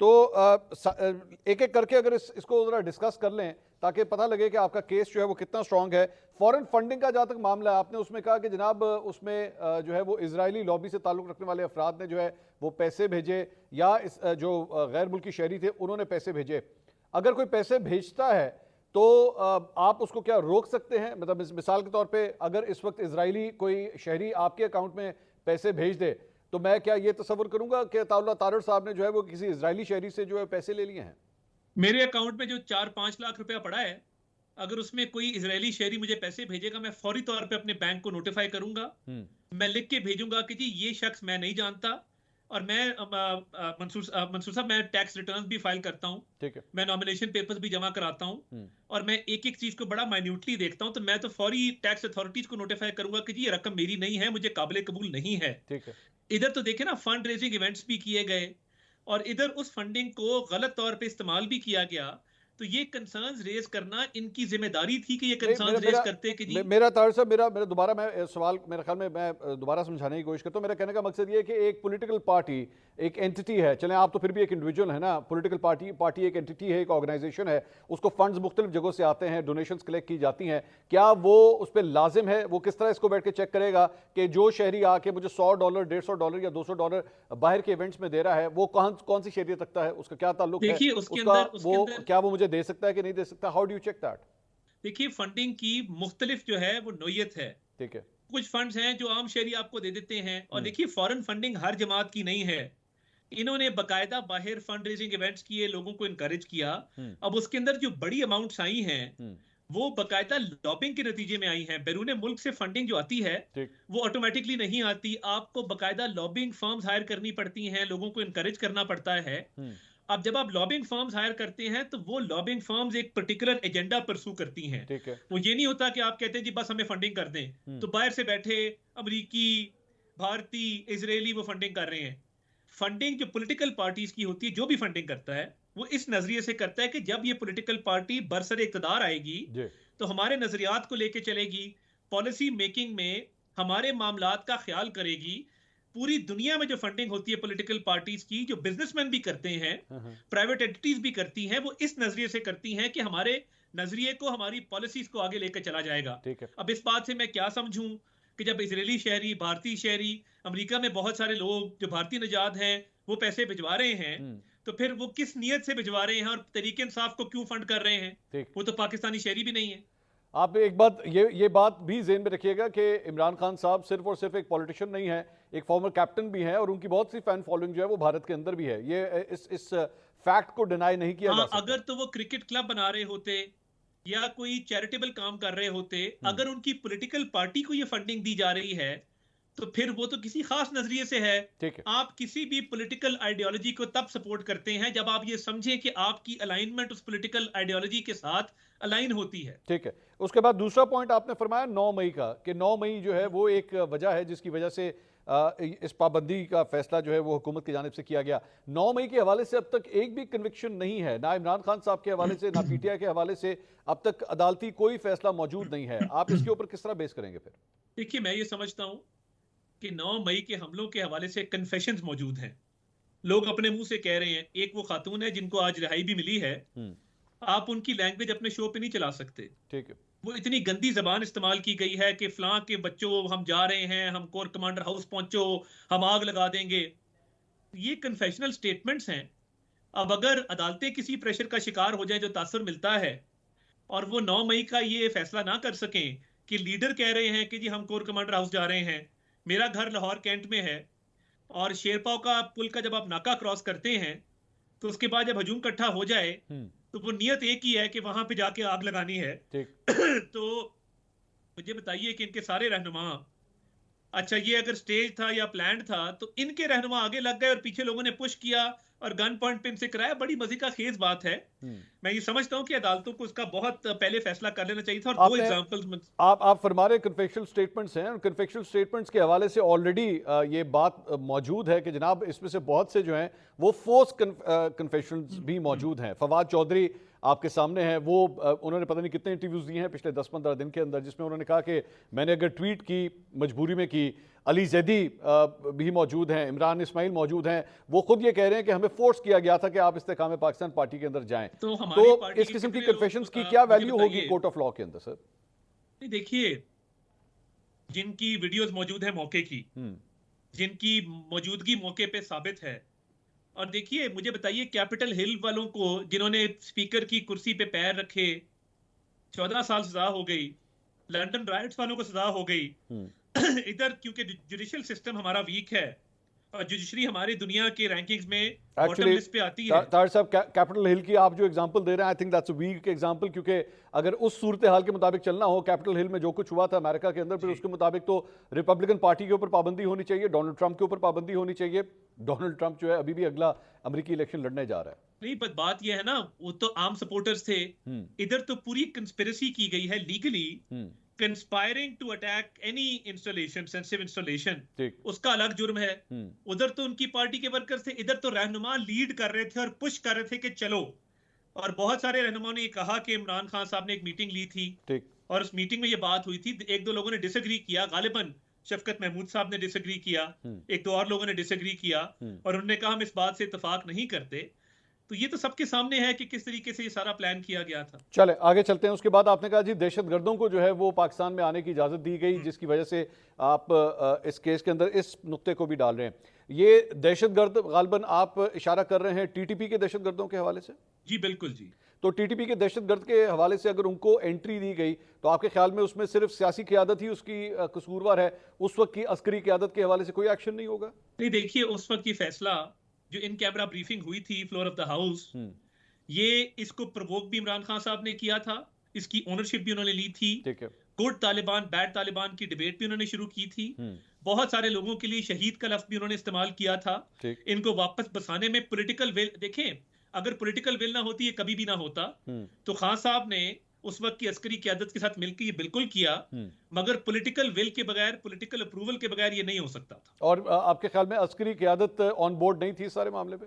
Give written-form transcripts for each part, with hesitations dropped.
تو ایک ایک کر کے اگر اس کو ذرا ڈسکس کر لیں تاکہ پتہ لگے کہ آپ کا کیس جو ہے وہ کتنا سٹرونگ ہے. فورن فنڈنگ کا جہاں تک معاملہ ہے، آپ نے اس میں کہا کہ جناب اس میں جو ہے وہ اسرائیلی لابی سے تعلق رکھنے والے افراد نے جو ہے وہ پیسے بھیجے، یا جو غیر ملکی شہری تھے انہوں نے پیسے بھیجے. اگر کوئی پیسے بھیجتا ہے تو آپ اس کو کیا روک سکتے ہیں؟ مطلب مثال کے طور پہ اگر اس وقت اسرائیلی کوئی شہری آپ کے اکاؤنٹ میں پیسے بھیج دے تو میں کیا یہ تصور کروں گا کہ عطاء اللہ تارڑ صاحب نے جو ہے وہ کسی اسرائیلی شہری سے جو ہے پیسے لے لیے ہیں؟ میرے اکاؤنٹ میں جو 4-5 لاکھ روپیہ پڑا ہے، اگر اس میں کوئی اسرائیلی شہری مجھے پیسے بھیجے گا، میں فوری طور پہ اپنے بینک کو نوٹیفائی کروں گا. میں لکھ کے بھیجوں گا کہ جی یہ شخص میں نہیں جانتا، اور میں منصور صاحب میں ٹیکس ریٹرنز بھی فائل کرتا ہوں، میں نامینیشن پیپرز بھی جمع کراتا ہوں، اور میں ایک ایک چیز کو بڑا مائنیوٹلی دیکھتا ہوں. تو میں تو فوری ٹیکس اتھارٹیز کو نوٹیفائی کروں گا کہ جی یہ رقم میری نہیں ہے، مجھے قابل قبول نہیں ہے. ادھر تو دیکھیں نا، فنڈ ریزنگ ایونٹس بھی کیے گئے اور ادھر اس فنڈنگ کو غلط طور پہ استعمال بھی کیا گیا. تو یہ کنسرنز ریز کرنا ان کی ذمہ داری تھی کہ یہ کنسرنز ریز کرتے کہ جی میرا طاہر صاحب میرا دوبارہ میں سوال میرے خیال میں دوبارہ سمجھانے کی کوشش کرتا ہوں. میرا کہنے کا مقصد یہ ہے کہ ایک پولیٹیکل پارٹی ایک اینٹی ہے، چلیں آپ تو پھر بھی ایک انڈیویجول ہے نا، پولیٹیکل پارٹی ایک اینٹی ہے، ایک آرگنائزیشن ہے، اس کو فنڈز مختلف جگہوں سے آتے ہیں، ڈونیشنز کلیکٹ کی جاتی ہیں. کیا وہ اس پہ لازم ہے، وہ کس طرح اس کو بیٹھ کے چیک کرے گا کہ جو شہری آ کے مجھے $100 $150 یا $200 باہر کے ایونٹس میں دے رہا ہے وہ کون سی شہریت رکھتا ہے، اس کا کیا تعلق ہے، کیا وہ مجھے دے سکتا ہے کہ نہیں دے سکتا؟ How do you check that? دیکھیے فنڈنگ کی مختلف جو ہے وہ نوعیت ہے. ٹھیک ہے، کچھ فنڈز ہیں جو عام شہری آپ کو دے دیتے ہیں، اور دیکھیے فورن فنڈنگ ہر جماعت کی نہیں ہے. انہوں نے باقاعدہ باہر فنڈ ریزنگ ایونٹس کیے، لوگوں کو انکریج کیا. اب اس کے اندر جو بڑی اماؤنٹس آئی ہیں وہ باقاعدہ لابنگ کے نتیجے میں آئی ہیں. بیرون ملک سے فنڈنگ جو آتی ہے وہ آٹومیٹکلی نہیں آتی، آپ کو باقاعدہ لابنگ فرمز ہائر کرنی پڑتی ہیں، لوگوں کو انکریج کرنا پڑتا ہے. اب جب آپ لابنگ فرمز ہائر کرتے ہیں تو وہ لابنگ فرمز ایک پرٹیکولر ایجنڈا پرسو کرتی ہیں. وہ یہ نہیں ہوتا کہ آپ کہتے ہیں جی بس ہمیں فنڈنگ کر دیں، تو باہر سے بیٹھے امریکی، بھارتی، اسرائیلی وہ فنڈنگ کر رہے ہیں. فنڈنگ جو پولیٹیکل پارٹیز کی ہوتی ہے، جو بھی فنڈنگ کرتا ہے وہ اس نظریے سے کرتا ہے کہ جب یہ پولیٹیکل پارٹی برسر اقتدار آئے گی تو ہمارے نظریات کو لے کے چلے گی، پالیسی میکنگ میں ہمارے معاملات کا خیال کرے گی. پوری دنیا میں جو فنڈنگ ہوتی ہے پولیٹیکل پارٹیز کی، جو بزنس مین بھی کرتے ہیں، پرائیویٹ اینٹیز بھی کرتی ہیں، وہ اس نظریے سے کرتی ہیں کہ ہمارے نظریے کو، ہماری پالیسیز کو آگے لے کے چلا جائے گا. اب اس بات سے میں کیا سمجھوں کہ جب اسرائیلی شہری، بھارتی شہری، امریکہ میں بہت سارے لوگ جو بھارتی نژاد ہیں وہ پیسے بھجوا رہے ہیں، تو پھر وہ کس نیت سے بھجوا رہے ہیں اور تحریک انصاف کو کیوں فنڈ کر رہے ہیں؟ وہ تو پاکستانی شہری بھی نہیں ہے. آپ ایک بات یہ بات بھی ذہن میں رکھیے گا کہ عمران خان صاحب صرف اور صرف ایک پولیٹیشین نہیں ہے، ایک فارمر کیپٹن بھی ہیں، اور ان کی بہت سی فین فالوئنگ جو ہے وہ بھارت کے اندر بھی ہے. یہ اس فیکٹ کو ڈینائی نہیں کیا جا سکتا. اگر تو وہ کرکٹ کلب بنا رہے ہوتے یا کوئی چیریٹیبل کام کر رہے ہوتے، اگر ان کی پولیٹیکل پارٹی کو یہ فنڈنگ دی جا رہی ہے تو پھر وہ تو کسی خاص نظریے سے ہے. آپ کسی بھی پولیٹیکل آئیڈیالوجی کو تب سپورٹ کرتے ہیں جب آپ یہ سمجھیں کہ آپ کی الائنمنٹ اس پولیٹیکل آئیڈیالوجی کے ساتھ الائن ہوتی ہے. ٹھیک ہے. اس کے بعد دوسرا پوائنٹ آپ نے فرمایا 9 مئی کا، کہ 9 مئی جو ہے وہ ایک وجہ ہے جس کی وجہ سے اس پابندی کا فیصلہ جو ہے وہ حکومت کی جانب سے کیا گیا. 9 مئی کے حوالے سے اب تک ایک بھی کنوکشن نہیں ہے، نہ عمران خان صاحب کے حوالے سے، نہ پی ٹی آئی کے حوالے سے اب تک عدالتی کوئی فیصلہ موجود نہیں ہے. آپ اس کے اوپر کس طرح بیس کریں گے پھر؟ دیکھیے میں یہ سمجھتا ہوں کہ 9 مئی کے حملوں کے حوالے سے کنفیشنز موجود ہیں، لوگ اپنے منہ سے کہہ رہے ہیں. ایک وہ خاتون ہے جن کو آج رہائی بھی ملی ہے، آپ ان کی لینگویج اپنے شو پہ نہیں چلا سکتے. ٹھیک ہے. وہ اتنی گندی زبان استعمال کی گئی ہے کہ فلاں کے بچوں ہم جا رہے ہیں، ہم کور کمانڈر ہاؤس پہنچو، ہم آگ لگا دیں گے. یہ کنفیشنل سٹیٹمنٹس ہیں. اب اگر عدالتیں کسی پریشر کا شکار ہو جائیں جو تاثر ملتا ہے، اور وہ 9 مئی کا یہ فیصلہ نہ کر سکیں کہ لیڈر کہہ رہے ہیں کہ جی ہم کور کمانڈر ہاؤس جا رہے ہیں، میرا گھر لاہور کینٹ میں ہے، اور شیرپاؤ کا پل کا جب آپ ناکہ کراس کرتے ہیں تو اس کے بعد جب ہجوم اکٹھا ہو جائے تو وہ نیت ایک ہی ہے کہ وہاں پہ جا کے آگ لگانی ہے. تو مجھے بتائیے کہ ان کے سارے رہنما، اچھا یہ اگر سٹیج تھا یا پلانڈ تھا تو ان کے رہنما آگے لگ گئے اور پیچھے لوگوں نے پش کیا اور گن پوائنٹ پہ ان سے کرایا. بڑی مزے کا خیز بات ہے. میں یہ سمجھتا ہوں کہ عدالتوں کو اس کا بہت پہلے فیصلہ کر لینا چاہیے تھا. اور 2 ایگزامپلز آپ فرما رہے کنفیکشنل سٹیٹمنٹس ہیں، اور کنفیکشنل سٹیٹمنٹس کے حوالے سے آلریڈی یہ بات موجود ہے کہ جناب اس میں سے بہت سے جو ہیں وہ فورس کنفیشنز بھی موجود ہیں. فواد چودھری آپ کے سامنے ہیں. وہ انہوں نے پتہ نہیں کتنے انٹرویوز دیے ہیں پچھلے 10-15 دن کے اندر, جس میں انہوں نے کہا کہ میں نے اگر ٹویٹ کی مجبوری میں کی. علی زیدی بھی موجود ہیں, عمران اسماعیل موجود ہیں, وہ خود یہ کہہ رہے ہیں کہ ہمیں فورس کیا گیا تھا کہ آپ استحکام پاکستان پارٹی کے اندر جائیں. تو اس قسم کی کنفیشنز کی کیا ویلیو ہوگی کورٹ آف لا کے اندر سر؟ دیکھیے, جن کی ویڈیوز موجود ہیں موقع کی, جن کی موجودگی موقع پہ ثابت ہے, اور دیکھیے مجھے بتائیے کیپٹل ہل والوں کو جنہوں نے اسپیکر کی کرسی پہ پیر رکھے 14 سال سزا ہو گئی, لنڈن رائٹس والوں کو سزا ہو گئی. ادھر کیونکہ جوڈیشل سسٹم ہمارا ویک ہے اور جوڈیشری ہماری دنیا کے رینکنگز میں باٹم لسٹ پہ آتی ہے. طاہر صاحب, کیپٹل ہل کی آپ جو ایگزامپل دے رہے ہیں, I think that's a weak example, کیونکہ اگر اس صورتحال کے مطابق چلنا ہو, کیپٹل ہل میں جو کچھ ہوا تھا امریکہ کے اندر, پھر اس کے مطابق تو ریپبلکن پارٹی کے اوپر پابندی ہونی چاہیے, ڈونلڈ ٹرمپ کے اوپر پابندی ہونی چاہیے. ڈونلڈ ٹرمپ جو ہے ابھی بھی اگلا امریکی الیکشن لڑنے جا رہا ہے. نہیں, پر بات یہ ہے نا, وہ تو عام سپورٹرز تھے, ادھر تو پوری کنسپیریسی کی گئی ہے legally, conspiring to attack any installation, sensitive installation, اس کا الگ جرم ہے. ادھر تو ان کی پارٹی کے ورکرز تھے, ادھر تو رہنما لیڈ کر رہے تھے اور پش کر رہے تھے کہ چلو. اور بہت سارے رہنماؤں نے یہ کہا کہ عمران خان صاحب نے ایک میٹنگ لی تھی اور اس میٹنگ میں یہ بات ہوئی تھی, ایک دو لوگوں نے ڈس ایگری کیا, غالباً شفقت محمود صاحب نے ڈس ایگری کیا, ایک دو اور لوگوں نے ڈس ایگری کیا, اور انہوں نے کہا ہم اس بات سے اتفاق نہیں کرتے. تو یہ تو سب کے سامنے ہے کہ کس طریقے سے یہ سارا پلان کیا گیا تھا. چلے آگے چلتے ہیں. اس کے بعد آپ نے کہا جی دہشت گردوں کو جو ہے وہ پاکستان میں آنے کی اجازت دی گئی, جس کی وجہ سے آپ اس کیس کے اندر اس نقطے کو بھی ڈال رہے ہیں. یہ دہشت گرد غالباً آپ اشارہ کر رہے ہیں ٹی ٹی پی کے دہشت گردوں کے حوالے سے؟ جی بالکل جی. تو ٹی ٹی پی کے دہشت گرد کے حوالے سے اگر ان کو انٹری دی گئی تو آپ کے خیال میں اس میں صرف سیاسی قیادت ہی اس کی قصوروار ہے, اس وقت کی عسکری قیادت کے حوالے سے کوئی ایکشن نہیں ہوگا؟ نہیں, دیکھیے اس وقت یہ فیصلہ جو ان کیمرہ بریفنگ ہوئی تھی فلور آف دا ہاؤس, یہ اس کو پرووک بھی عمران خان صاحب نے کیا تھا, اس کی اونرشپ بھی انہوں نے لی تھی. گڈ طالبان بیڈ طالبان کی ڈیبیٹ بھی انہوں نے شروع کی تھی. بہت سارے لوگوں کے لیے شہید کا لفظ بھی انہوں نے استعمال کیا تھا. ان کو واپس بسانے میں پولیٹیکل ول, دیکھیں اگر پولیٹیکل ول نہ ہوتی یہ کبھی بھی نہ ہوتا. تو خان صاحب نے اس وقت کی عسکری قیادت کے ساتھ مل کے یہ بالکل کیا, مگر پولیٹیکل ول کے بغیر, پولیٹیکل اپروول کے بغیر یہ نہیں ہو سکتا تھا. اور آپ کے خیال میں عسکری قیادت آن بورڈ نہیں تھی اس سارے معاملے پہ؟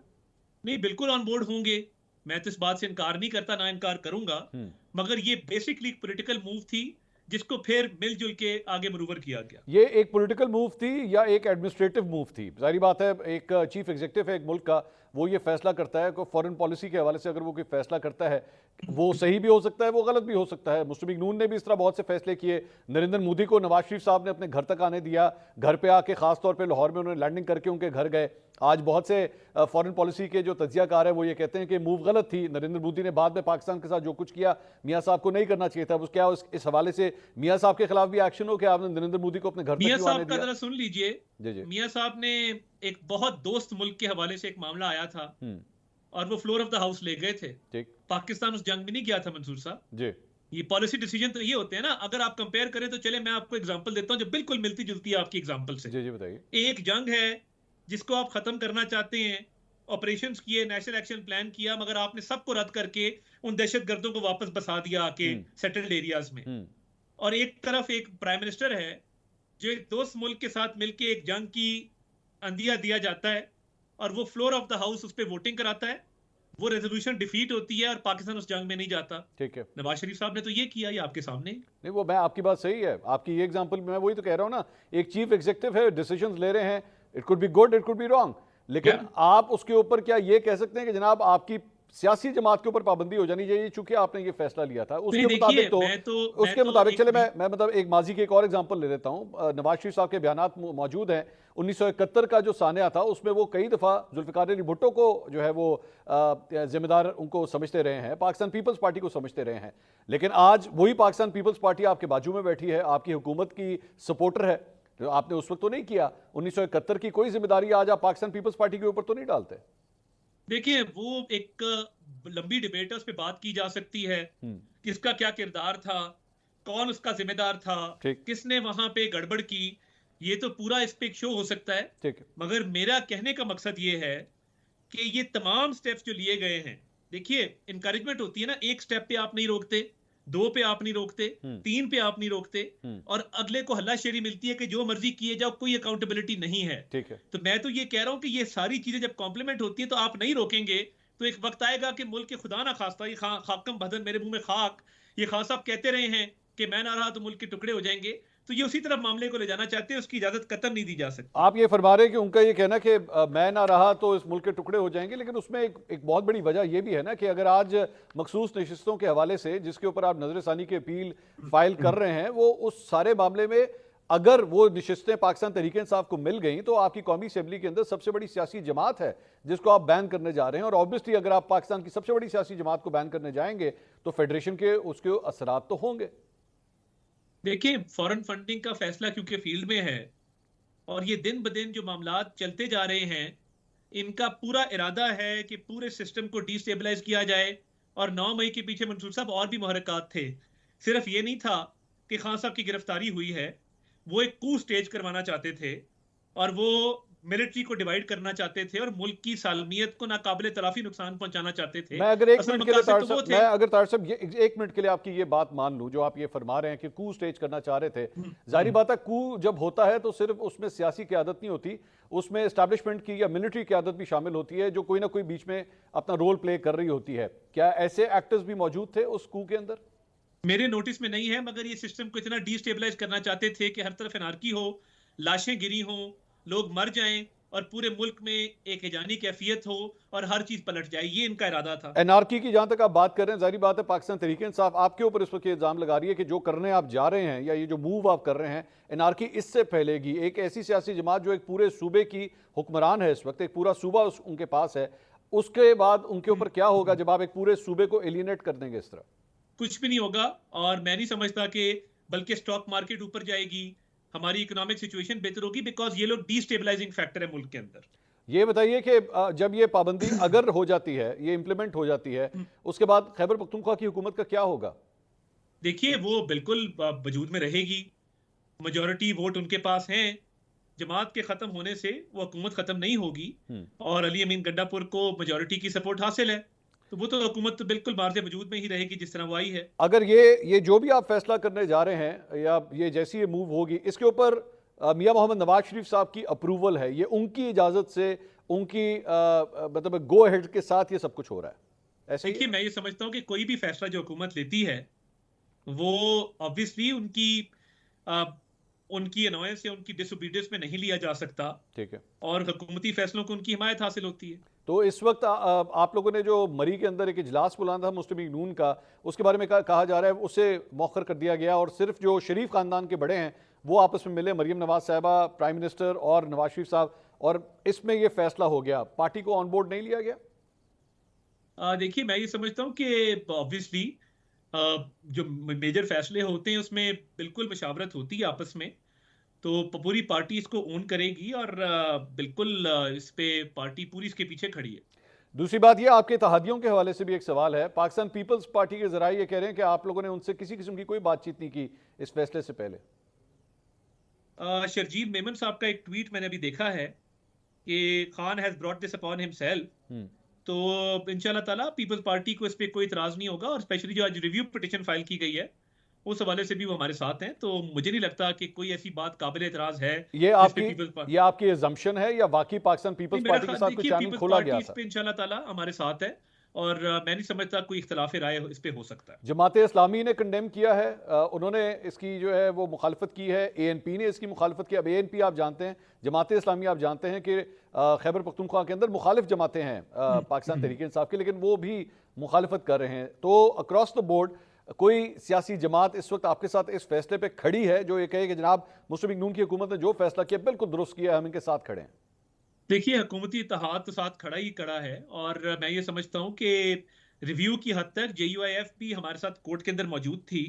نہیں, بالکل آن بورڈ ہوں گے, میں تو اس بات سے انکار نہیں کرتا, نہ انکار کروں گا, مگر یہ بیسکلی پولیٹیکل موو تھی جس کو پھر مل جل کے آگے منور کیا گیا. یہ ایک پولیٹیکل موو تھی یا ایک ایڈمنسٹریٹو موو تھی؟ ظاہری بات ہے ایک چیف ایگزیکٹو ہے ایک ملک کا, وہ یہ فیصلہ کرتا ہے کہ فورن پالیسی کے حوالے سے اگر وہ کوئی فیصلہ کرتا ہے, وہ صحیح بھی ہو سکتا ہے, وہ غلط بھی ہو سکتا ہے. مسلم لیگ نون نے بھی اس طرح بہت سے فیصلے کیے. نریندر مودی کو نواز شریف صاحب نے اپنے گھر تک آنے دیا, گھر پہ آ کے خاص طور پہ لاہور میں انہوں نے لینڈنگ کر کے ان کے گھر گئے. آج بہت سے فورن پالیسی کے جو تجزیہ کار ہیں وہ یہ کہتے ہیں کہ موو غلط تھی. نریندر مودی نے بعد میں پاکستان کے ساتھ جو کچھ کیا میاں صاحب کو نہیں کرنا چاہیے تھا. کیا اس حوالے سے میاں صاحب کے خلاف بھی ایکشن ہو کہ آپ نے نریندر مودی کو اپنے گھر میاں صاحب کا ذرا سن لیجئے. میاں صاحب نے ایک بہت دوست ملک کے حوالے سے ایک معاملہ آیا تھا اور وہ فلور آف دا ہاؤس لے گئے تھے. پاکستان اس جنگ میں نہیں گیا تھا منصور صاحب. یہ پالیسی ڈیسیجن تو یہ ہوتے ہیں نا, اگر آپ کمپیئر کریں تو چلے میں آپ کو ایگزامپل دیتا ہوں جو بالکل ملتی جلتی ہے آپ کی ایگزامپل سے. ایک جنگ ہے جس کو آپ ختم کرنا چاہتے ہیں, آپریشنز کیے, نیشنل ایکشن پلان کیا, مگر آپ نے سب کو رد کر کے ان دہشت گردوں کو واپس بسا دیا آ کے سیٹلڈ ایریاز میں. اور ایک طرف ایک پرائم منسٹر ہے جو ایک دوست ملک کے ساتھ مل کے ایک جنگ کی اندیا دیا جاتا ہے اور وہ فلور آف دا ہاؤس اس پہ ووٹنگ کراتا ہے, وہ ریزولوشن ڈیفیٹ ہوتی ہے اور پاکستان اس جنگ میں نہیں جاتا. ٹھیک ہے, نواز شریف صاحب نے تو یہ کیا, یہ آپ کے سامنے. نہیں, وہ میں آپ کی بات صحیح ہے, آپ کی یہ ایگزامپل میں وہی تو کہہ رہا ہوں نا, ایک چیف ایگزیکٹو ہے, ڈیسیجنز لے رہے ہیں, it could be good it could be wrong, لیکن آپ اس کے اوپر کیا یہ کہہ سکتے ہیں کہ جناب آپ کی سیاسی جماعت کے اوپر پابندی ہو جانی چاہیے چونکہ آپ نے یہ فیصلہ لیا تھا اس کے مطابق چلے میں مطلب ایک ماضی کی ایک اور ایگزامپل لے لیتا ہوں. نواز شریف صاحب کے بیانات موجود ہیں. 1971 کا جو سانحہ تھا اس میں وہ کئی دفعہ ذوالفقار علی بھٹو کو جو ہے وہ ذمہ دار ان کو سمجھتے رہے ہیں, پاکستان پیپلز پارٹی کو سمجھتے رہے ہیں. لیکن آج وہی پاکستان پیپلز پارٹی آپ کے بازو میں بیٹھی ہے, آپ کی حکومت کی سپورٹر ہے. جو آپ نے اس وقت تو نہیں کیا, 1971 کی کوئی ذمہ داری آج آپ پاکستان پیپلز پارٹی کے اوپر تو نہیں ڈالتے. دیکھیں وہ ایک لمبی ڈیبیٹ ہے, اس پہ بات کی جا سکتی ہے کس کا کیا کردار تھا, کون اس کا ذمہ دار تھا, کس نے وہاں پہ گڑبڑ کی, یہ تو پورا اس پہ ایک شو ہو سکتا ہے. مگر میرا کہنے کا مقصد یہ ہے کہ یہ تمام سٹیپس جو لیے گئے ہیں, دیکھیے انکریجمنٹ ہوتی ہے نا, ایک سٹیپ پہ آپ نہیں روکتے, 2 پہ آپ نہیں روکتے, 3 پہ آپ نہیں روکتے, اور اگلے کو ہلا شیری ملتی ہے کہ جو مرضی کیے جاؤ, کوئی اکاؤنٹیبلٹی نہیں ہے. تو میں تو یہ کہہ رہا ہوں کہ یہ ساری چیزیں جب کمپلیمنٹ ہوتی ہیں تو آپ نہیں روکیں گے تو ایک وقت آئے گا کہ ملک کے خدا نہ خواستہ یہ خاکم بدن میرے منہ میں خاک، یہ خان صاحب کہتے رہے ہیں کہ میں نہ رہا تو ملک کے ٹکڑے ہو جائیں گے، تو یہ اسی طرف معاملے کو لے جانا چاہتے ہیں، اس کی اجازت قطعاً نہیں دی جا سکتی۔ آپ یہ فرما رہے ہیں کہ ان کا یہ کہنا کہ میں نہ رہا تو اس ملک کے ٹکڑے ہو جائیں گے، لیکن اس میں ایک بہت بڑی وجہ یہ بھی ہے نا کہ اگر آج مخصوص نشستوں کے حوالے سے جس کے اوپر آپ نظر ثانی کی اپیل فائل کر رہے ہیں، وہ اس سارے معاملے میں اگر وہ نشستیں پاکستان تحریک انصاف کو مل گئیں تو آپ کی قومی اسمبلی کے اندر سب سے بڑی سیاسی جماعت ہے جس کو آپ بین کرنے جا رہے ہیں، اور آبویسلی اگر آپ پاکستان کی سب سے بڑی سیاسی جماعت کو بین کرنے جائیں گے تو فیڈریشن کے اس کے اثرات تو ہوں گے۔ دیکھیں فورن فنڈنگ کا فیصلہ کیونکہ فیلڈ میں ہے اور یہ دن بدن جو معاملات چلتے جا رہے ہیں، ان کا پورا ارادہ ہے کہ پورے سسٹم کو ڈی سٹیبلائز کیا جائے، اور 9 مئی کے پیچھے منصور صاحب اور بھی محرکات تھے، صرف یہ نہیں تھا کہ خان صاحب کی گرفتاری ہوئی ہے، وہ ایک کو سٹیج کروانا چاہتے تھے اور وہ ملٹری کو ڈیوائیڈ کرنا چاہتے تھے اور ملک کی سالمیت کو ناقابل تلافی نقصان پہنچانا چاہتے تھے۔ میں اگر ایک اصل منٹ کے لیے مقاصد تو وہ تھے۔ میں اگر طاہر صاحب ایک منٹ کے لیے آپ کی یہ بات مان لوں جو آپ یہ فرما رہے ہیں کہ کو سٹیج کرنا چاہ رہے تھے، ظاہری بات ہے کو جب ہوتا ہے تو صرف اس میں سیاسی قیادت نہیں ہوتی، اس میں اسٹیبلشمنٹ کی یا ملٹری قیادت بھی شامل ہوتی ہے جو کوئی نہ کوئی بیچ میں اپنا رول پلے کر رہی ہوتی ہے۔ کیا ایسے ایکٹرز بھی موجود تھے اس کو کے اندر؟ میرے نوٹس میں نہیں ہے، مگر یہ سسٹم کو اتنا ڈی سٹیبلائز کرنا چاہتے تھے کہ ہر طرف انارکی ہو، لاشیں گری ہوں، لوگ مر جائیں اور پورے ملک میں ایک ہیجانی کیفیت ہو اور ہر چیز پلٹ جائے، یہ ان کا ارادہ تھا۔ انارکی کی جہاں تک آپ بات کر رہے ہیں، ظاہری بات ہے پاکستان تحریک انصاف آپ کے اوپر اس وقت یہ الزام لگا رہی ہے کہ جو کرنے آپ جا رہے ہیں یا یہ جو موو آپ کر رہے ہیں، انارکی اس سے پھیلے گی۔ ایک ایسی سیاسی جماعت جو ایک پورے صوبے کی حکمران ہے اس وقت، ایک پورا صوبہ ان کے پاس ہے، اس کے بعد ان کے اوپر کیا ہوگا جب آپ ایک پورے صوبے کو ایلینیٹ کر دیں گے اس طرح؟ کچھ بھی نہیں ہوگا، اور میں نہیں سمجھتا کہ بلکہ سٹاک مارکیٹ اوپر جائے گی، ہماری اکنامک سچویشن بہتر ہوگی، بیکاز یہ لوگ ڈی سٹیبلائزنگ فیکٹر ہے ملک کے اندر۔ یہ بتائیے کہ جب یہ پابندی اگر ہو جاتی ہے، یہ امپلیمنٹ ہو جاتی ہے، اس کے بعد خیبر پختونخوا کی حکومت کا کیا ہوگا؟ دیکھیے وہ بالکل وجود میں رہے گی، میجورٹی ووٹ ان کے پاس ہیں، جماعت کے ختم ہونے سے وہ حکومت ختم نہیں ہوگی، اور علی امین گنڈا پور کو میجورٹی کی سپورٹ حاصل ہے، تو وہ تو حکومت تو بالکل بارز وجود میں ہی رہے گی جس طرح وہ آئی ہے۔ اگر یہ جو بھی آپ فیصلہ کرنے جا رہے ہیں یا یہ جیسی یہ موو ہوگی، اس کے اوپر میاں محمد نواز شریف صاحب کی اپروول ہے، یہ ان کی اجازت سے، ان کی مطلب گو ہیڈ کے ساتھ یہ سب کچھ ہو رہا ہے ایسے ہی؟ دیکھیے میں یہ سمجھتا ہوں کہ کوئی بھی فیصلہ جو حکومت لیتی ہے وہ obviously ان کی انوائنس یا ان کی ڈس اوبیڈینس میں نہیں لیا جا سکتا، ٹھیک ہے، اور حکومتی فیصلوں کو ان کی حمایت حاصل ہوتی ہے۔ تو اس وقت آپ لوگوں نے جو مری کے اندر ایک اجلاس بلانا تھا مسلم لیگ نون کا، اس کے بارے میں کہا جا رہا ہے اسے مؤخر کر دیا گیا، اور صرف جو شریف خاندان کے بڑے ہیں وہ آپس میں ملے، مریم نواز صاحبہ، پرائم منسٹر اور نواز شریف صاحب، اور اس میں یہ فیصلہ ہو گیا، پارٹی کو آن بورڈ نہیں لیا گیا؟ دیکھیے میں یہ سمجھتا ہوں کہ obviously جو میجر فیصلے ہوتے ہیں اس میں بالکل مشاورت ہوتی ہے آپس میں، تو پوری پارٹی اس کو اون کرے گی، اور بالکل اس پہ پارٹی پوری اس کے پیچھے کھڑی ہے۔ دوسری بات یہ آپ کے اتحادیوں کے حوالے سے بھی ایک سوال ہے، پاکستان پیپلز پارٹی کے ذرائع یہ کہہ رہے ہیں کہ آپ لوگوں نے ان سے کسی قسم کی کوئی بات چیت نہیں کی اس فیصلے سے پہلے۔ شرجیل میمن صاحب کا ایک ٹویٹ میں نے ابھی دیکھا ہے کہ Khan has brought this upon himself, تو انشاءاللہ تعالیٰ پیپلز پارٹی کو اس پہ کوئی اعتراض نہیں ہوگا، اور اسپیشلی جو آج ریویو پٹیشن فائل کی گئی ہے اس حوالے سے بھی وہ ہمارے ساتھ ہیں، تو مجھے نہیں لگتا کہ کوئی ایسی بات قابل اعتراض ہے یہ آپ کی ازمپشن ہے یا واقعی پاکستان پیپلز پارٹی کے ساتھ کوئی چینل کھولا گیا تھا؟ اس پہ انشاءاللہ تعالیٰ ہمارے ساتھ ہے، اور میں نہیں سمجھتا کوئی اختلاف رائے اس پہ ہو سکتا ہے۔ جماعت اسلامی نے کنڈیم کیا ہے، انہوں نے اس کی جو ہے وہ مخالفت کی ہے، اے این پی نے اس کی مخالفت کی۔ اب اے این پی آپ جانتے ہیں، جماعت اسلامی آپ جانتے ہیں کہ خیبر پختونخوا کے اندر مخالف جماعتیں ہیں پاکستان تحریک انصاف کی، لیکن وہ بھی مخالفت کر رہے ہیں۔ تو اکراس دا بورڈ کوئی سیاسی جماعت اس وقت آپ کے ساتھ اس فیصلے پہ کھڑی ہے جو یہ کہے کہ جناب مسلم لیگ نون کی حکومت نے جو فیصلہ کیا بالکل درست کیا ہے، ہم ان کے ساتھ کھڑے ہیں؟ دیکھیے حکومتی اتحاد تو ساتھ کھڑا ہی کھڑا ہے، اور میں یہ سمجھتا ہوں کہ ریویو کی حد تک جے یو آئی ایف بھی ہمارے ساتھ کورٹ کے اندر موجود تھی،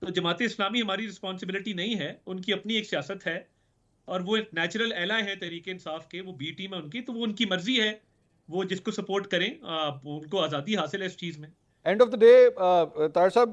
تو جماعت اسلامی ہماری رسپانسبلٹی نہیں ہے، ان کی اپنی ایک سیاست ہے، اور وہ ایک نیچرل ایلا ہے تحریک انصاف کے، وہ بی ٹیم ہے ان کی، تو وہ ان کی مرضی ہے، وہ جس کو سپورٹ کریں، ان کو آزادی حاصل ہے اس چیز میں۔ And of the day Tahir صاحب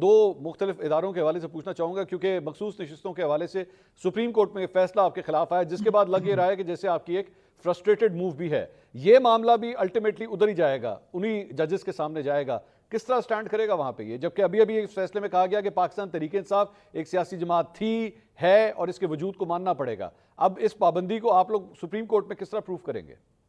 دو مختلف اداروں کے حوالے سے پوچھنا چاہوں گا، کیونکہ مخصوص نشستوں کے حوالے سے سپریم کورٹ میں فیصلہ آپ کے خلاف آیا، جس کے بعد لگ یہ رہا ہے کہ جیسے آپ کی ایک فرسٹریٹڈ موو بھی ہے، یہ معاملہ بھی الٹیمیٹلی ادھر ہی جائے گا، انہی ججز کے سامنے جائے گا، کس طرح سٹینڈ کرے گا وہاں پہ یہ؟ جبکہ ابھی اس فیصلے میں کہا گیا کہ پاکستان تحریک انصاف ایک سیاسی جماعت تھی، ہے، اور اس کے وجود کو ماننا پڑے گا۔ اب اس پابندی کو آپ لوگ سپریم کورٹ میں کس طرح پروف کریں گے؟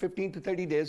15 to 30 days,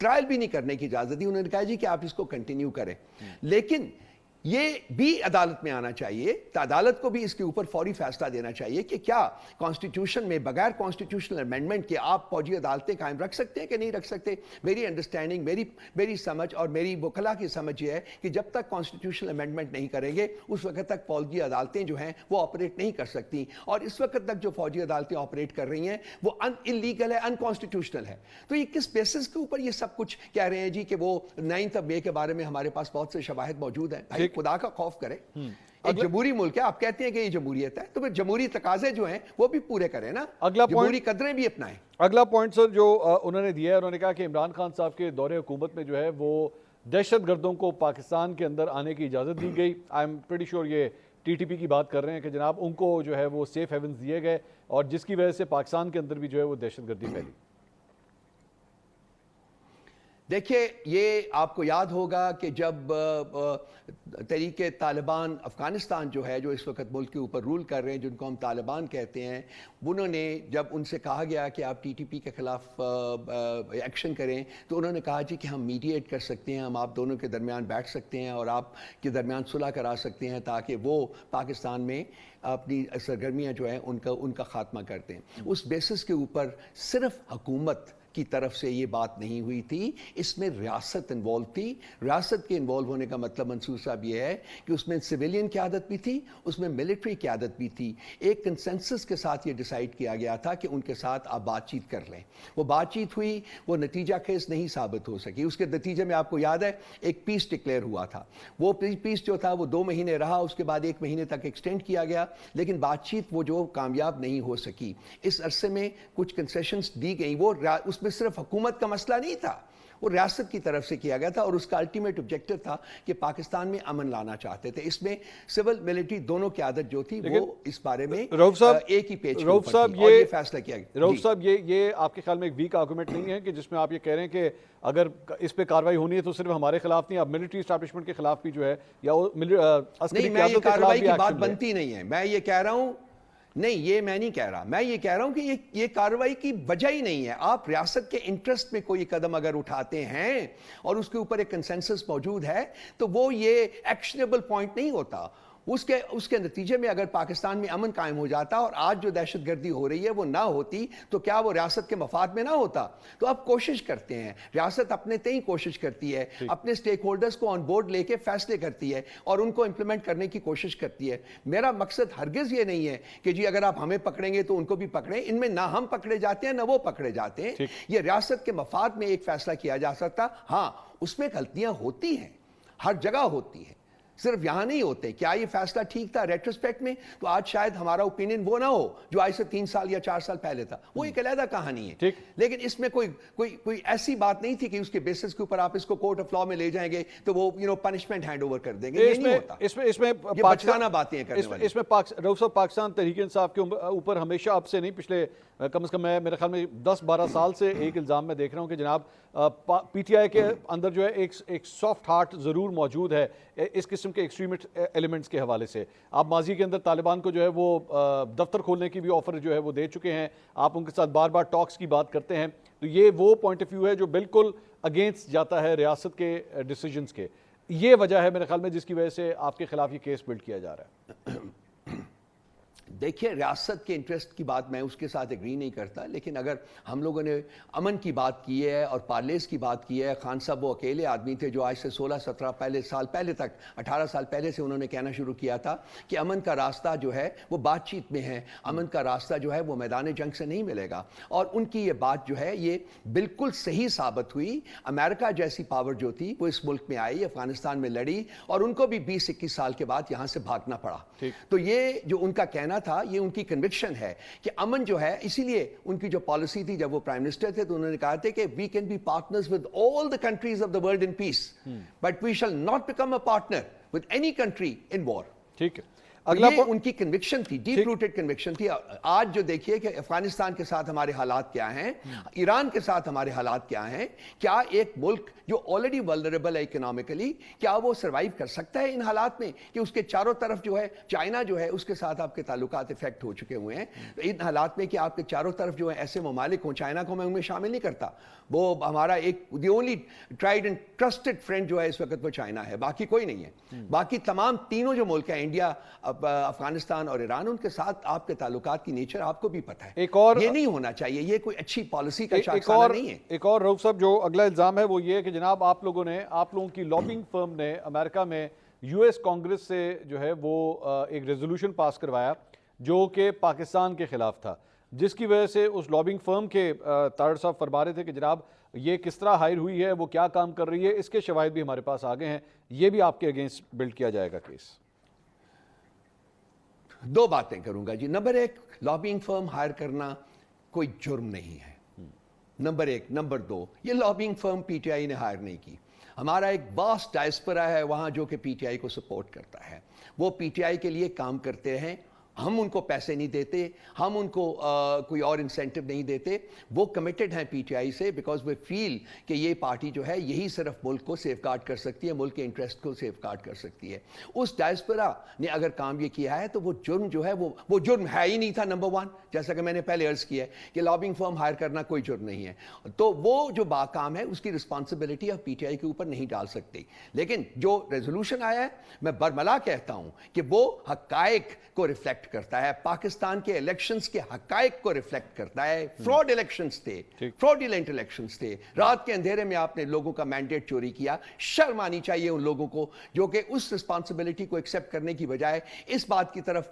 ٹرائل بھی نہیں کرنے کی اجازت دی. انہوں نے کہا جی کہ آپ اس کو کنٹینیو کریں, لیکن یہ بھی عدالت میں آنا چاہیے. تو عدالت کو بھی اس کے اوپر فوری فیصلہ دینا چاہیے کہ کیا کانسٹیٹیوشن میں بغیر کانسٹیٹیوشنل امینڈمنٹ کے آپ فوجی عدالتیں قائم رکھ سکتے ہیں کہ نہیں رکھ سکتے. میری انڈرسٹینڈنگ, میری سمجھ اور میری وکلا کی سمجھ یہ ہے کہ جب تک کانسٹیٹیوشنل امینڈمنٹ نہیں کریں گے اس وقت تک فوجی عدالتیں جو ہیں وہ آپریٹ نہیں کر سکتی. اور اس وقت تک جو فوجی عدالتیں آپریٹ کر رہی ہیں وہ انلیگل ہے, انکانسٹیٹیوشنل ہے. تو یہ کس بیسس کے اوپر یہ سب کچھ کہہ رہے ہیں جی کہ وہ 9 مئی کے بارے میں ہمارے پاس بہت سے شواہد موجود ہیں. خدا کا خوف کرے, ایک جمہوری ملک ہے, آپ کہتے ہیں کہ یہ جمہوریت ہے تو پھر جمہوری تقاضے جو ہیں وہ بھی پورے کریں نا, جمہوری قدریں بھی اپنائیں. اگلا پوائنٹ سر جو انہوں نے دیا ہے, انہوں نے کہا کہ عمران خان صاحب کے دور حکومت میں جو ہے وہ دہشت گردوں کو پاکستان کے اندر آنے کی اجازت دی گئی. آئی ایم پریٹی شیور یہ ٹی ٹی پی کی بات کر رہے ہیں کہ جناب ان کو جو ہے وہ سیف ہیونز دیے گئے اور جس کی وجہ سے پاکستان کے اندر بھی جو ہے وہ دہشت گردی پھیلی. دیکھیے یہ آپ کو یاد ہوگا کہ جب تحریک طالبان افغانستان جو ہے, جو اس وقت ملک کے اوپر رول کر رہے ہیں, جن کو ہم طالبان کہتے ہیں, انہوں نے جب ان سے کہا گیا کہ آپ ٹی ٹی پی کے خلاف ایکشن کریں تو انہوں نے کہا جی کہ ہم میڈیٹ کر سکتے ہیں, ہم آپ دونوں کے درمیان بیٹھ سکتے ہیں اور آپ کے درمیان صلح کرا سکتے ہیں تاکہ وہ پاکستان میں اپنی سرگرمیاں جو ہیں ان کا خاتمہ کرتے ہیں. اس بیسس کے اوپر صرف حکومت کی طرف سے یہ بات نہیں ہوئی تھی, اس میں ریاست انوالو تھی. ریاست کے انوالو ہونے کا مطلب منصور صاحب یہ ہے کہ اس میں سویلین قیادت بھی تھی, اس میں ملٹری قیادت بھی تھی. ایک کنسنسس کے ساتھ یہ ڈیسائیڈ کیا گیا تھا کہ ان کے ساتھ آپ بات چیت کر لیں. وہ بات چیت ہوئی, وہ نتیجہ خیز نہیں ثابت ہو سکی. اس کے نتیجے میں آپ کو یاد ہے ایک پیس ڈکلیئر ہوا تھا. وہ پیس جو تھا وہ 2 مہینے رہا, اس کے بعد 1 مہینے تک ایکسٹینڈ کیا گیا, لیکن بات چیت وہ جو کامیاب نہیں ہو سکی. اس عرصے میں کچھ کنسیشنز دی گئیں, وہ اس میں صرف حکومت کا مسئلہ نہیں تھا, وہ ریاست کی طرف سے کیا گیا تھا اور اس کا الٹیمیٹ آبجیکٹو تھا کہ پاکستان میں امن لانا چاہتے تھے. اس میں سول ملٹری دونوں قیادت جو تھی وہ اس بارے میں ایک ہی پیج کے اوپر تھی اور یہ فیصلہ کیا گیا. رؤف صاحب یہ آپ کے خیال میں ایک ویک آرگومنٹ نہیں ہے کہ جس میں آپ یہ کہہ رہے ہیں کہ اگر اس پہ کارروائی ہونی ہے تو صرف ہمارے خلاف نہیں, اب ملٹری اسٹیبلشمنٹ کے خلاف بھی جو ہے یا عسکری قیادت کے خلاف بھی کی بات بنتی نہیں ہے. میں یہ کہہ رہا ہوں نہیں, یہ میں نہیں کہہ رہا, میں یہ کہہ رہا ہوں کہ یہ کارروائی کی وجہ ہی نہیں ہے. آپ ریاست کے انٹرسٹ میں کوئی قدم اگر اٹھاتے ہیں اور اس کے اوپر ایک کنسنسس موجود ہے تو وہ یہ ایکشنیبل پوائنٹ نہیں ہوتا. اس کے نتیجے میں اگر پاکستان میں امن قائم ہو جاتا اور آج جو دہشت گردی ہو رہی ہے وہ نہ ہوتی تو کیا وہ ریاست کے مفاد میں نہ ہوتا؟ تو اب کوشش کرتے ہیں, ریاست اپنے تئیں کوشش کرتی ہے, اپنے سٹیک ہولڈرز کو آن بورڈ لے کے فیصلے کرتی ہے اور ان کو امپلیمنٹ کرنے کی کوشش کرتی ہے. میرا مقصد ہرگز یہ نہیں ہے کہ جی اگر آپ ہمیں پکڑیں گے تو ان کو بھی پکڑیں. ان میں نہ ہم پکڑے جاتے ہیں نہ وہ پکڑے جاتے ہیں. یہ ریاست کے مفاد میں ایک فیصلہ کیا جا سکتا. ہاں اس میں غلطیاں ہوتی ہیں, ہر جگہ ہوتی ہیں, صرف یہاں نہیں ہوتے. کیا یہ فیصلہ ٹھیک تھا ریٹروسپیکٹ میں؟ تو آج شاید ہمارا اوپینین وہ نہ ہو جو آج سے 3 سال یا 4 سال پہلے تھا. وہ ایک علیحدہ کہانی ہے, لیکن اس میں کوئی ایسی بات نہیں تھی کہ اس کے بیسس کے اوپر آپ اس کو کورٹ آف لا میں لے جائیں گے تو وہ پنشمنٹ ہینڈ اوور کر دیں گے. یہ نہیں ہوتا. اس میں بچکانہ باتیں کرنے والی. اس میں رؤف صاحب پاکستان تحریک انصاف کے اوپر ہمیشہ اب سے نہیں, پچھلے کم از کم میرے خیال میں 10-12 سال سے ایک الزام میں دیکھ رہا ہوں کہ جناب پی ٹی آئی کے اندر جو ہے ایک سافٹ ہارٹ ضرور موجود ہے اس قسم کے ایکسٹریمسٹ ایلیمنٹس کے حوالے سے. آپ ماضی کے اندر طالبان کو جو ہے وہ دفتر کھولنے کی بھی آفر جو ہے وہ دے چکے ہیں, آپ ان کے ساتھ بار بار ٹاکس کی بات کرتے ہیں. تو یہ وہ پوائنٹ آف ویو ہے جو بالکل اگینسٹ جاتا ہے ریاست کے ڈیسیجنز کے. یہ وجہ ہے میرے خیال میں جس کی وجہ سے آپ کے خلاف یہ کیس بلڈ کیا جا رہا ہے. دیکھیے ریاست کے انٹرسٹ کی بات میں اس کے ساتھ ایگری نہیں کرتا, لیکن اگر ہم لوگوں نے امن کی بات کی ہے اور پارلیز کی بات کی ہے, خان صاحب وہ اکیلے آدمی تھے جو آج سے 16-17 سال پہلے تک 18 سال پہلے سے انہوں نے کہنا شروع کیا تھا کہ امن کا راستہ جو ہے وہ بات چیت میں ہے, امن کا راستہ جو ہے وہ میدان جنگ سے نہیں ملے گا. اور ان کی یہ بات جو ہے یہ بالکل صحیح ثابت ہوئی. امریکہ جیسی پاور جو تھی وہ اس ملک میں آئی, افغانستان میں لڑی اور ان کو بھی 20-21 سال کے بعد یہاں سے بھاگنا پڑا. تو یہ جو ان کا کہنا تھا یہ ان کی کنوکشن ہے کہ امن جو ہے, اسی لیے ان کی جو پالیسی تھی جب وہ پرائم منسٹر تھے تو انہوں نے کہا تھا کہ we can be partners with all the countries of the world in peace but we shall not become a partner with any country in war. ٹھیک ہے. یہ ان کی کنوکشن تھی, ڈیپ روٹڈ کنوکشن تھی. آج جو دیکھیے کہ افغانستان کے ساتھ ہمارے حالات کیا ہیں, ایران کے ساتھ ہمارے حالات کیا ہیں, کیا ایک ملک جو آلریڈی ولنریبل ہے اکنامکلی, کیا وہ سروائیو کر سکتا ہے ان حالات میں کہ اس کے چاروں طرف جو ہے چائنا جو ہے اس کے ساتھ آپ کے تعلقات افیکٹ ہو چکے ہوئے ہیں, ان حالات میں کہ آپ کے چاروں طرف جو ہے ایسے ممالک ہوں, چائنا کو میں ان میں شامل نہیں کرتا, وہ ہمارا ایک the only tried and trusted friend جو ہے اس وقت وہ چائنا ہے, باقی کوئی نہیں ہے. باقی تمام تینوں جو ملک ہیں, انڈیا, افغانستان اور ایران, ان کے ساتھ آپ کے تعلقات کی نیچر آپ کو بھی پتہ ہے. ایک اور یہ نہیں ہونا چاہیے, یہ کوئی اچھی پالیسی کا شاخسانہ نہیں ہے. ایک اور رؤف صاحب جو اگلا الزام ہے وہ یہ ہے کہ جناب آپ لوگوں کی لابنگ فرم نے امریکہ میں یو ایس کانگریس سے جو ہے وہ ایک ریزولوشن پاس کروایا جو کہ پاکستان کے خلاف تھا, جس کی وجہ سے اس لابنگ فرم کے تارڑ صاحب فرما رہے تھے کہ جناب یہ کس طرح ہائر ہوئی ہے, وہ کیا کام کر رہی ہے, اس کے شواہد بھی ہمارے پاس آگے ہیں, یہ بھی آپ کے اگینسٹ بلڈ کیا جائے گا کیس. دو باتیں کروں گا جی. نمبر ایک, لابنگ فرم ہائر کرنا کوئی جرم نہیں ہے, نمبر ایک. نمبر دو, یہ lobbying firm P T I نے ہائر نہیں کی. ہمارا ایک واسٹ ڈائسپورا ہے وہاں جو کہ پی ٹی آئی کو سپورٹ کرتا ہے, وہ پی ٹی آئی کے لیے کام کرتے ہیں. ہم ان کو پیسے نہیں دیتے, ہم ان کو کوئی اور انسینٹو نہیں دیتے. وہ کمیٹڈ ہیں پی ٹی آئی سے بیکاز وہ فیل کہ یہ پارٹی جو ہے یہی صرف ملک کو سیف گارڈ کر سکتی ہے, ملک کے انٹرسٹ کو سیف گارڈ کر سکتی ہے. اس ڈائسپورا نے اگر کام یہ کیا ہے تو وہ جرم جو ہے وہ جرم ہے ہی نہیں تھا. نمبر ون, جیسا کہ میں نے پہلے عرض کیا ہے کہ لابنگ فرم ہائر کرنا کوئی جرم نہیں ہے, تو وہ جو باکام ہے اس کی رسپانسبلٹی آپ پی ٹی آئی کے اوپر نہیں ڈال سکتے. لیکن جو ریزولوشن آیا ہے, میں برملا کہتا ہوں کہ وہ حقائق کو ریفلیکٹ کرتا ہے, پاکستان کے الیکشنز کے حقائق کو ریفلیکٹ کرتا ہے. فراڈ الیکشنز تھے, فراڈیلنٹ الیکشنز تھے, رات کے اندھیرے میں آپ نے لوگوں کا مینڈیٹ چوری کیا. شرم آنی چاہیے ان لوگوں کو جو کہ اس رسپانسبلٹی کو ایکسیپٹ کرنے کی بجائے اس بات کی طرف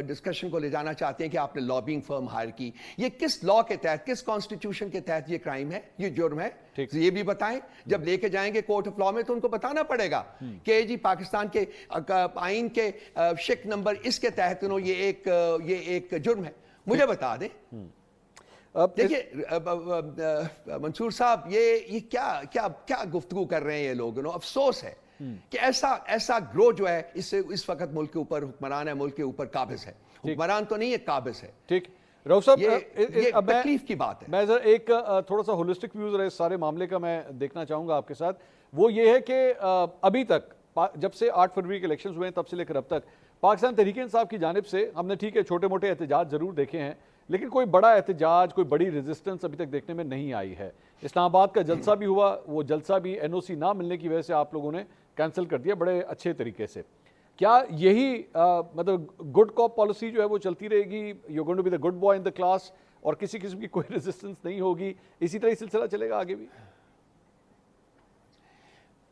ڈسکشن کو لے جانا چاہتے ہیں کہ آپ نے لابنگ فرم ہائر کی. یہ کس لا کے تحت, کس کانسٹیٹیوشن کے تحت یہ کرائم ہے, یہ جرم ہے, یہ بھی بتائیں. جب لے کے جائیں گے کورٹ آف لا میں تو ان کو بتانا پڑے گا کہ جی پاکستان کے آئین کے شک نمبر اس کے تحت یہ ایک جرم ہے. مجھے بتا دیں. دیکھیے منصور صاحب, یہ کیا گفتگو کر رہے ہیں یہ لوگ. افسوس ہے کہ ایسا گروہ جو ہے اس وقت ملک کے اوپر حکمران ہے, ملک کے اوپر قابض ہے. حکمران تو نہیں ہے, قابض ہے. ٹھیک رؤف صاحب, یہ تکلیف کی بات ہے. میں ذرا ایک تھوڑا سا ہولسٹک ویو ذرا اس سارے معاملے کا میں دیکھنا چاہوں گا آپ کے ساتھ. وہ یہ ہے کہ ابھی تک جب سے 8 فروری کے الیکشنز ہوئے ہیں تب سے لے کر اب تک پاکستان تحریک انصاف کی جانب سے ہم نے ٹھیک ہے چھوٹے موٹے احتجاج ضرور دیکھے ہیں, لیکن کوئی بڑا احتجاج, کوئی بڑی ریزسٹنس ابھی تک دیکھنے میں نہیں آئی ہے. اسلام آباد کا جلسہ بھی ہوا, وہ جلسہ بھی این او سی نہ ملنے کی وجہ سے آپ لوگوں نے کینسل کر دیا بڑے اچھے طریقے سے. کیا یہی مطلب گڈ کاپ پالیسی جو ہے وہ چلتی رہے گی, you going to be the good boy in the class, اور کسی قسم کی کوئی ریزسٹنس نہیں ہوگی, اسی طرح سلسلہ چلے گا آگے بھی؟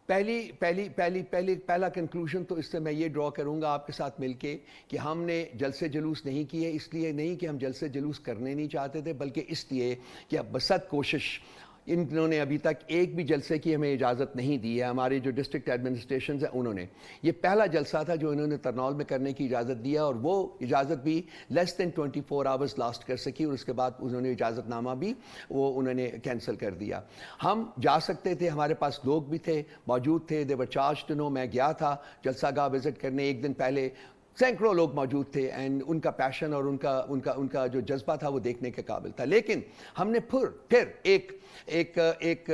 پہلا کنکلوژن تو اس سے میں یہ ڈرا کروں گا آپ کے ساتھ مل کے کہ ہم نے جلسے جلوس نہیں کیے اس لیے نہیں کہ ہم جلسے جلوس کرنے نہیں چاہتے تھے, بلکہ اس لیے کہ اب بسط کوشش انہوں نے ابھی تک ایک بھی جلسے کی ہمیں اجازت نہیں دی ہے. ہمارے جو ڈسٹرکٹ ایڈمنسٹریشنز ہیں انہوں نے, یہ پہلا جلسہ تھا جو انہوں نے ترنول میں کرنے کی اجازت دیا, اور وہ اجازت بھی لیس دین 24 آورز لاسٹ کر سکی, اور اس کے بعد انہوں نے اجازت نامہ بھی وہ انہوں نے کینسل کر دیا. ہم جا سکتے تھے, ہمارے پاس لوگ بھی تھے, موجود تھے, دے ور چارجڈ ٹو نو. میں گیا تھا جلسہ گاہ وزٹ کرنے ایک دن پہلے, سینکڑوں لوگ موجود تھے, اینڈ ان کا پیشن اور ان کا جو جذبہ تھا وہ دیکھنے کے قابل تھا. لیکن ہم نے پھر ایک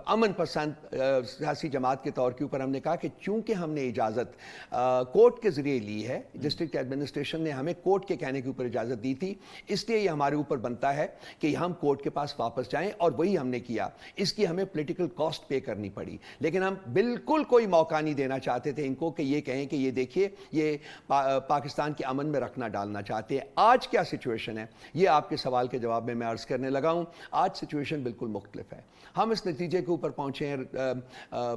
امن پسند سیاسی جماعت کے طور کے اوپر ہم نے کہا کہ چونکہ ہم نے اجازت کورٹ کے ذریعے لی ہے, ڈسٹرکٹ ایڈمنسٹریشن نے ہمیں کورٹ کے کہنے کے اوپر اجازت دی تھی, اس لیے یہ ہمارے اوپر بنتا ہے کہ ہم کورٹ کے پاس واپس جائیں, اور وہی ہم نے کیا. اس کی ہمیں پولیٹیکل کاسٹ پے کرنی پڑی, لیکن ہم بالکل کوئی موقع نہیں دینا چاہتے تھے ان کو کہ یہ کہیں کہ یہ دیکھیے یہ پاکستان کے امن میں رکھنا ڈالنا چاہتے ہیں. آج کیا سچویشن ہے, یہ آپ کے سوال کے جواب میں عرض کرنے لگا ہوں. آج سچویشن بالکل مختلف ہے. ہم اس نتیجے کے اوپر پہنچے ہیں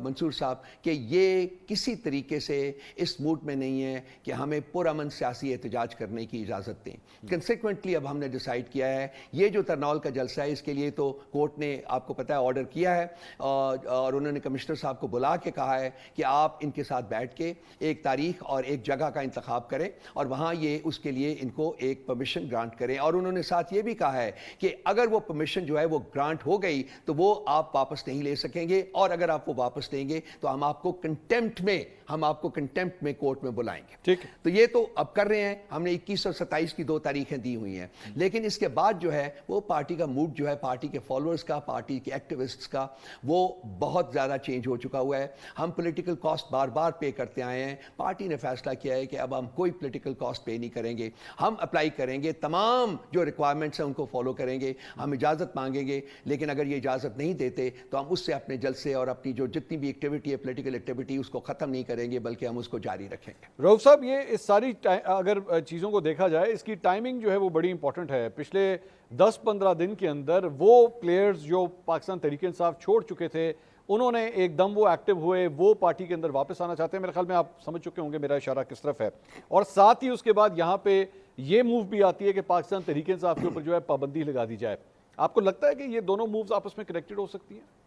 منصور صاحب کہ یہ کسی طریقے سے اس موڈ میں نہیں ہے کہ ہمیں پرامن سیاسی احتجاج کرنے کی اجازت دیں. کنسیکوینٹلی اب ہم نے ڈیسائیڈ کیا ہے یہ جو ترنول کا جلسہ ہے اس کے لیے تو کورٹ نے آپ کو پتہ ہے آرڈر کیا ہے, اور انہوں نے کمشنر صاحب کو بلا کے کہا ہے کہ آپ ان کے ساتھ بیٹھ کے ایک تاریخ اور ایک جگہ کا انتخاب کریں, اور وہاں یہ اس کے لیے ان کو ایک پرمیشن گرانٹ کریں. اور انہوں نے ساتھ یہ بھی کہا ہے کہ اگر وہ پرمیشن جو ہے وہ گرانٹ ہو گئی تو وہ آپ واپس نہیں لے سکیں گے, اور اگر آپ وہ واپس لیں گے تو ہم آپ کو کنٹیمپٹ میں ہم آپ کو کنٹمپٹ میں کورٹ میں بلائیں گے. ٹھیک ہے. تو یہ تو اب کر رہے ہیں, ہم نے 21 اور 27 کی 2 تاریخیں دی ہوئی ہیں, لیکن اس کے بعد جو ہے وہ پارٹی کا موڈ جو ہے, پارٹی کے فالوورز کا, پارٹی کے ایکٹیوسٹس کا, وہ بہت زیادہ چینج ہو چکا ہوا ہے. ہم پولیٹیکل کاسٹ بار بار پے کرتے آئے ہیں. پارٹی نے فیصلہ کیا ہے کہ اب ہم کوئی پولیٹیکل کاسٹ پے نہیں کریں گے, ہم اپلائی کریں گے, تمام جو ریکوائرمنٹس ہیں ان کو فالو کریں گے, ہم اجازت مانگیں گے, لیکن اگر یہ اجازت نہیں دیتے تو ہم اس سے اپنے جلسے اور اپنی جو جتنی بھی ایکٹیویٹی ہے پولیٹیکل ایکٹیویٹی اس کو ختم نہیں کریں گے, بلکہ ہم اس کو جاری رکھیں گے. رؤف صاحب, یہ اس ساری اگر چیزوں کو دیکھا جائے, اس کی ٹائمنگ جو ہے وہ بڑی امپورٹنٹ ہے. پچھلے 10-15 دن کے اندر وہ پلیئرز جو پاکستان تحریک انصاف چھوڑ چکے تھے, انہوں نے ایک دم وہ ایکٹیو ہوئے, وہ پارٹی کے اندر واپس آنا چاہتے ہیں. میرے خیال میں آپ سمجھ چکے ہوں گے میرا اشارہ کس طرف ہے. اور ساتھ ہی اس کے بعد یہاں پہ یہ موو بھی آتی ہے کہ پاکستان تحریک انصاف کے اوپر جو ہے پابندی لگا دی جائے. آپ کو لگتا ہے کہ یہ دونوں مووز آپس میں کنیکٹڈ ہو سکتی ہیں؟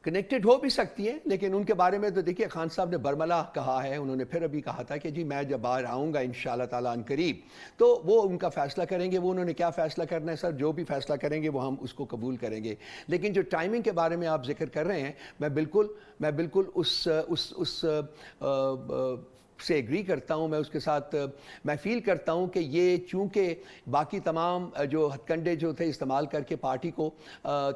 کنیکٹڈ ہو بھی سکتی ہیں, لیکن ان کے بارے میں تو دیکھیے خان صاحب نے برملا کہا ہے, انہوں نے پھر ابھی کہا تھا کہ جی میں جب باہر آؤں گا انشاءاللہ تعالیٰ ان قریب تو وہ ان کا فیصلہ کریں گے. وہ انہوں نے کیا فیصلہ کرنا ہے سر, جو بھی فیصلہ کریں گے وہ ہم اس کو قبول کریں گے. لیکن جو ٹائمنگ کے بارے میں آپ ذکر کر رہے ہیں, میں بالکل اس سے ایگری کرتا ہوں. میں اس کے ساتھ میں فیل کرتا ہوں کہ یہ چونکہ باقی تمام جو ہتھ کنڈے جو تھے استعمال کر کے پارٹی کو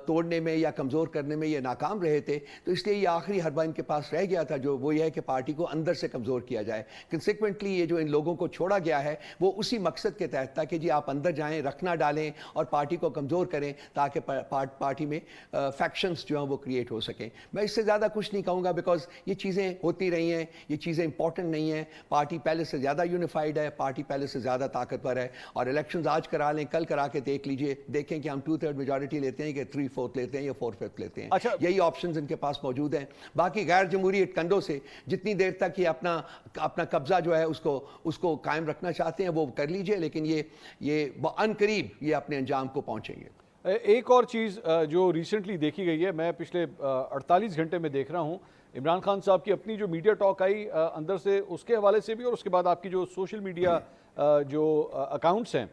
توڑنے میں یا کمزور کرنے میں یہ ناکام رہے تھے, تو اس لیے یہ آخری حربہ ان کے پاس رہ گیا تھا, جو وہ یہ ہے کہ پارٹی کو اندر سے کمزور کیا جائے. کنسیکوینٹلی یہ جو ان لوگوں کو چھوڑا گیا ہے وہ اسی مقصد کے تحت تھا کہ جی آپ اندر جائیں, رکھنا ڈالیں اور پارٹی کو کمزور کریں تاکہ پارٹی میں فیکشنز جو ہیں وہ کریٹ ہو سکیں. میں اس سے زیادہ کچھ نہیں کہوں گا, بیکاز یہ چیزیں ہوتی رہی ہیں, یہ چیزیں امپورٹنٹ نہیں ہیں. پارٹی پہلے سے زیادہ یونیفائڈ ہے, پارٹی پہلے سے زیادہ طاقتور ہے, اور الیکشنز آج کرا لیں, کل کرا کے دیکھ لیجئے, دیکھیں کہ ہم 2/3 میجارٹی لیتے ہیں کہ 3/4 لیتے ہیں یا 4/5 لیتے ہیں. یہی آپشنز ان کے پاس موجود ہیں. باقی غیر جمہوری کنڈوں سے جتنی دیر تک یہ اپنا قبضہ جو ہے اس کو قائم رکھنا چاہتے ہیں وہ کر لیجئے, لیکن یہ ان قریب یہ اپنے انجام کو پہنچیں گے. ایک اور چیز جو ریسنٹلی دیکھی گئی ہے, میں پچھلے 48 گھنٹے میں دیکھ رہا ہوں, عمران خان صاحب کی اپنی جو میڈیا ٹاک آئی اندر سے, اس کے حوالے سے بھی, اور اس کے بعد آپ کی جو سوشل میڈیا جو اکاؤنٹس ہیں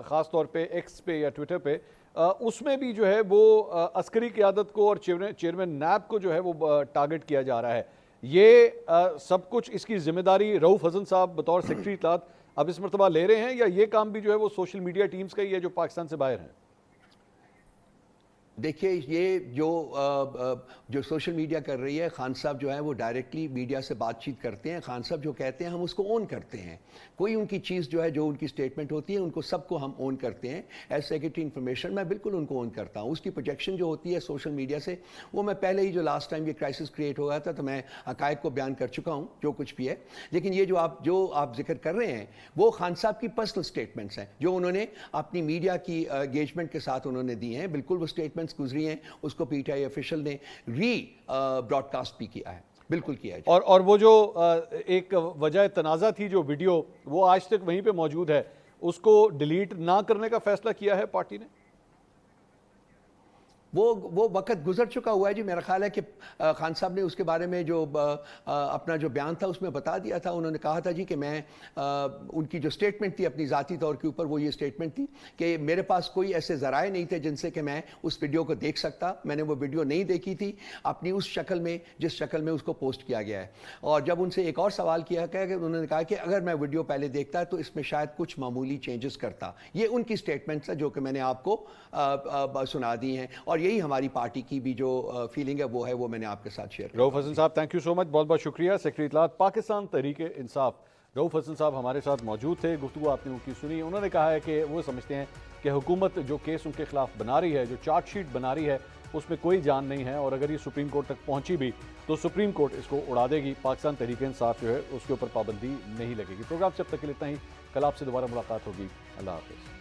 خاص طور پہ ایکس پہ یا ٹویٹر پہ, اس میں بھی جو ہے وہ عسکری قیادت کو اور چیئرمین نیب کو جو ہے وہ ٹارگٹ کیا جا رہا ہے. یہ سب کچھ اس کی ذمہ داری رؤف حسن صاحب بطور سیکرٹری اطلاعات اب اس مرتبہ لے رہے ہیں, یا یہ کام بھی جو ہے وہ سوشل میڈیا ٹیمز کا ہی ہے جو پاکستان سے باہر ہیں؟ دیکھیے یہ جو سوشل میڈیا کر رہی ہے, خان صاحب جو ہے وہ ڈائریکٹلی میڈیا سے بات چیت کرتے ہیں. خان صاحب جو کہتے ہیں ہم اس کو اون کرتے ہیں. کوئی ان کی چیز جو ہے, جو ان کی سٹیٹمنٹ ہوتی ہے, ان کو سب کو ہم اون کرتے ہیں. ایز سیکرٹری انفارمیشن میں بالکل ان کو اون کرتا ہوں. اس کی پروجیکشن جو ہوتی ہے سوشل میڈیا سے, وہ میں پہلے ہی جو لاسٹ ٹائم یہ کرائسس کریٹ ہو گیا تھا تو میں حقائق کو بیان کر چکا ہوں جو کچھ بھی ہے. لیکن یہ جو آپ ذکر کر رہے ہیں وہ خان صاحب کی پرسنل سٹیٹمنٹس ہیں جو انہوں نے اپنی میڈیا کی انگیجمنٹ کے ساتھ انہوں نے دی ہیں. بالکل وہ سٹیٹمنٹس گزری ہیں, اس کو پی ٹی آئی آفیشل نے براڈ کاسٹ بھی کیا ہے, بالکل کیا ہے. اور وہ جو ایک وجہ تنازع تھی جو ویڈیو, وہ آج تک وہیں پہ موجود ہے, اس کو ڈیلیٹ نہ کرنے کا فیصلہ کیا ہے پارٹی نے؟ وہ وقت گزر چکا ہوا ہے جی. میرا خیال ہے کہ خان صاحب نے اس کے بارے میں جو اپنا جو بیان تھا اس میں بتا دیا تھا. انہوں نے کہا تھا جی کہ میں ان کی جو سٹیٹمنٹ تھی اپنی ذاتی طور کے اوپر, وہ یہ سٹیٹمنٹ تھی کہ میرے پاس کوئی ایسے ذرائع نہیں تھے جن سے کہ میں اس ویڈیو کو دیکھ سکتا. میں نے وہ ویڈیو نہیں دیکھی تھی اپنی اس شکل میں جس شکل میں اس کو پوسٹ کیا گیا ہے. اور جب ان سے ایک اور سوال کیا کہ انہوں نے کہا کہ اگر میں ویڈیو پہلے دیکھتا تو اس میں شاید کچھ معمولی چینجز کرتا. یہ ان کی سٹیٹمنٹس ہیں جو کہ میں نے آپ کو سنا دی ہیں, اور یہی ہماری پارٹی کی بھی جو فیلنگ ہے وہ میں نے آپ کے ساتھ شیئر. رؤف حسن صاحب تھینک یو سو مچ, بہت بہت شکریہ. سیکرٹری اطلاعات پاکستان تحریک انصاف رؤف حسن صاحب ہمارے ساتھ موجود تھے. گفتگو آپ نے ان کی سنی. انہوں نے کہا ہے کہ وہ سمجھتے ہیں کہ حکومت جو کیس ان کے خلاف بنا رہی ہے, جو چارج شیٹ بنا رہی ہے, اس میں کوئی جان نہیں ہے, اور اگر یہ سپریم کورٹ تک پہنچی بھی تو سپریم کورٹ اس کو اڑا دے گی. پاکستان تحریک انصاف جو ہے اس کے اوپر پابندی نہیں لگے گی. پروگرام سے اب تک کے لیے اتنا ہی. کل آپ سے دوبارہ ملاقات ہوگی. اللہ حافظ.